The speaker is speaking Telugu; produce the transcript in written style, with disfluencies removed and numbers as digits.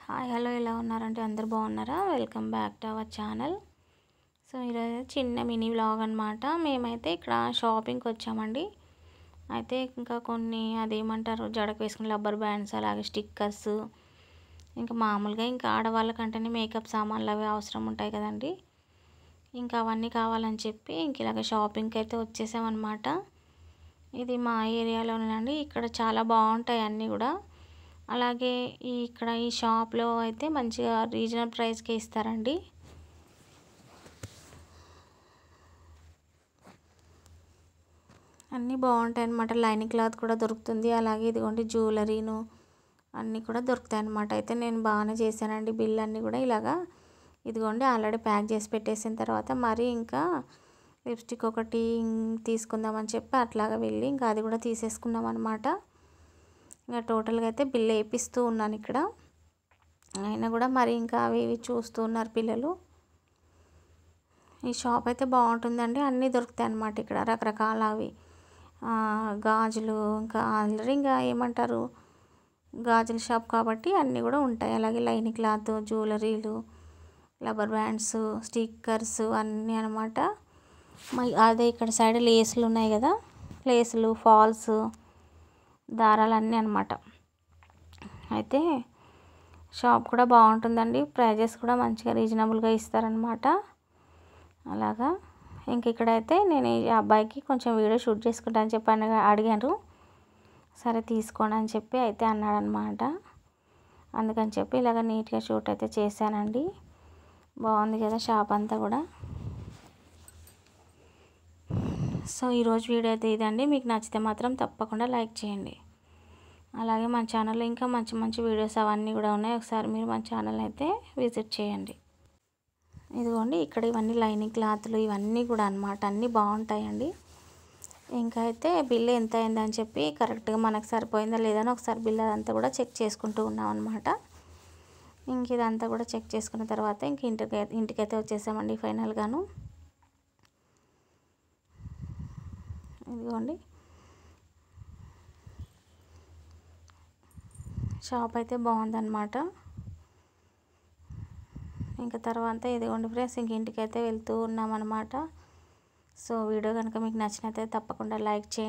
హాయ్ హలో ఎలా ఉన్నారంటే అందరు బాగున్నారా? Welcome back to our channel. So ఈరోజు చిన్న మినీ వ్లాగ్ అనమాట. మేమైతే ఇక్కడ షాపింగ్కి వచ్చామండి. అయితే ఇంకా కొన్ని అదేమంటారు జడకు వేసుకునే రబ్బర్ బ్యాండ్స్, అలాగే స్టిక్కర్స్, ఇంకా మామూలుగా ఇంకా ఆడవాళ్ళకంటేనే మేకప్ సామాన్లు అవి అవసరం ఉంటాయి కదండి. ఇంకా అవన్నీ కావాలని చెప్పి ఇంక ఇలాగ షాపింగ్కి అయితే వచ్చేసామన్నమాట. ఇది మా ఏరియాలోనేనండి. ఇక్కడ చాలా బాగుంటాయి అన్నీ కూడా. అలాగే ఇక్కడ ఈ షాప్లో అయితే మంచిగా రీజనబుల్ ప్రైస్కి ఇస్తారండి. అన్నీ బాగుంటాయి అన్నమాట. లైనింగ్ క్లాత్ కూడా దొరుకుతుంది. అలాగే ఇదిగోండి జ్యువెలరీను అన్నీ కూడా దొరుకుతాయి అన్నమాట. అయితే నేను బాగానే చేశానండి. బిల్ అన్నీ కూడా ఇలాగా ఇదిగోండి ఆల్రెడీ ప్యాక్ చేసి పెట్టేసిన తర్వాత మరి ఇంకా లిప్స్టిక్ ఒకటి తీసుకుందామని చెప్పి అట్లాగా వెళ్ళి ఇంకా అది కూడా తీసేసుకున్నాం అనమాట. ఇంకా టోటల్గా అయితే బిల్ వేపిస్తూ ఉన్నాను ఇక్కడ. అయినా కూడా మరి ఇంకా అవి ఇవి చూస్తూ ఉన్నారు పిల్లలు. ఈ షాప్ అయితే బాగుంటుందండి. అన్నీ దొరుకుతాయి అన్నమాట ఇక్కడ. రకరకాల అవి గాజులు, ఇంకా ఆల్రెడీ ఇంకా ఏమంటారు గాజుల షాప్ కాబట్టి అన్నీ కూడా ఉంటాయి. అలాగే లైనింగ్ క్లాత్, జ్యువెలరీలు, రబ్బర్ బ్యాండ్స్, స్టిక్కర్స్ అన్నీ అనమాట. అదే ఇక్కడ సైడ్ లేసులు ఉన్నాయి కదా, లేసులు, ఫాల్స్, దారాలన్నీ అనమాట. అయితే షాప్ కూడా బాగుంటుందండి. ప్రైజెస్ కూడా మంచిగా రీజనబుల్గా ఇస్తారనమాట. అలాగా ఇంక ఇక్కడైతే నేను ఈ అబ్బాయికి కొంచెం వీడియో షూట్ చేసుకుంటా అని చెప్పి అడిగారు. సరే తీసుకోండి అని చెప్పి అయితే అన్నాడనమాట. అందుకని చెప్పి ఇలాగ నీట్గా షూట్ అయితే చేశానండి. బాగుంది కదా షాప్ అంతా కూడా. సో ఈరోజు వీడియో అయితే ఇదండి. మీకు నచ్చితే మాత్రం తప్పకుండా లైక్ చేయండి. అలాగే మన ఛానల్లో ఇంకా మంచి మంచి వీడియోస్ అవన్నీ కూడా ఉన్నాయి. ఒకసారి మీరు మన ఛానల్ అయితే విజిట్ చేయండి. ఇదిగోండి ఇక్కడ ఇవన్నీ లైనింగ్ క్లాత్లు ఇవన్నీ కూడా అనమాట. అన్నీ బాగుంటాయండి. ఇంకా అయితే బిల్ ఎంత అయిందని చెప్పి కరెక్ట్గా మనకు సరిపోయిందా లేదని ఒకసారి బిల్ అదంతా కూడా చెక్ చేసుకుంటూ ఉన్నాం అనమాట. ఇంక ఇదంతా కూడా చెక్ చేసుకున్న తర్వాత ఇంక ఇంటికైతే వచ్చేసామండి ఫైనల్గాను. ఇదిగోండి షాప్ అయితే బాగుందన్నమాట. ఇంకా తర్వాత ఇదిగోండి ఫ్రెండ్స్ ఇంక ఇంటికైతే వెళ్తూ ఉన్నామన్నమాట. సో వీడియో కనుక మీకు నచ్చినట్లయితే తప్పకుండా లైక్ చేయండి.